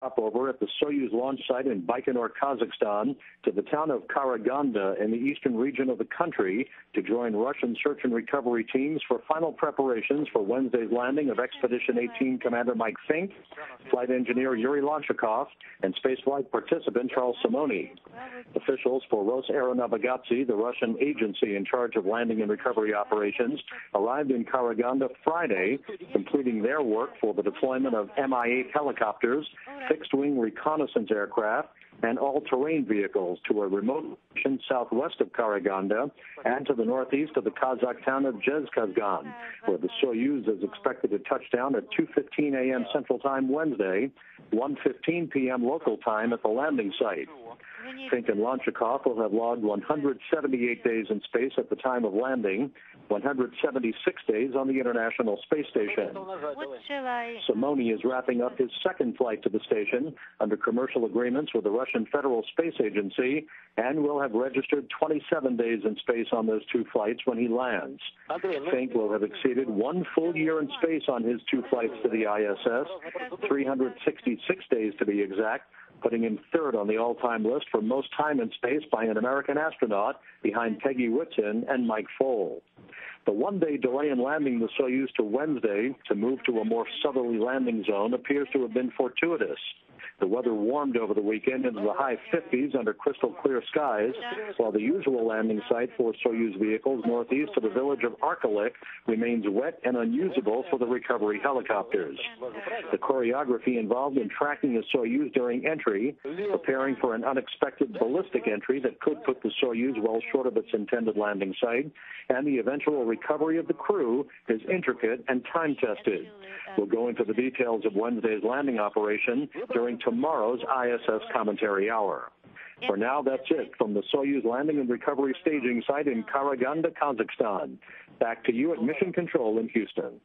Over at the Soyuz launch site in Baikonur, Kazakhstan, to the town of Karaganda in the eastern region of the country to join Russian search and recovery teams for final preparations for Wednesday's landing of Expedition 18 Commander Mike Fink, flight engineer Yuri Lonchakov, and spaceflight participant Charles Simoni. Officials for Rosaeronavigatsy, the Russian agency in charge of landing and recovery operations, arrived in Karaganda Friday, completing their work for the deployment of Mi-8 helicopters, fixed-wing reconnaissance aircraft, and all-terrain vehicles to a remote location southwest of Karaganda and to the northeast of the Kazakh town of Zhezkazgan, where the Soyuz is expected to touch down at 2:15 a.m. Central Time Wednesday, 1:15 p.m. local time at the landing site. Fink and Lonchakov will have logged 178 days in space at the time of landing, 176 days on the International Space Station. Simoni is wrapping up his second flight to the station under commercial agreements with the Russian Federal Space Agency and will have registered 27 days in space on those two flights when he lands. Fink will have exceeded 1 full year in space on his 2 flights to the ISS, 366 days to be exact, putting him third on the all-time list for most time in space by an American astronaut, behind Peggy Whitson and Mike Foale. The one-day delay in landing the Soyuz to Wednesday to move to a more southerly landing zone appears to have been fortuitous. The weather warmed over the weekend into the high 50s under crystal clear skies, while the usual landing site for Soyuz vehicles northeast of the village of Arkalyk remains wet and unusable for the recovery helicopters. The choreography involved in tracking the Soyuz during entry, preparing for an unexpected ballistic entry that could put the Soyuz well short of its intended landing site, and the eventual recovery of the crew is intricate and time-tested. We'll go into the details of Wednesday's landing operation during tomorrow's ISS Commentary Hour. For now, that's it from the Soyuz landing and recovery staging site in Karaganda, Kazakhstan. Back to you at Mission Control in Houston.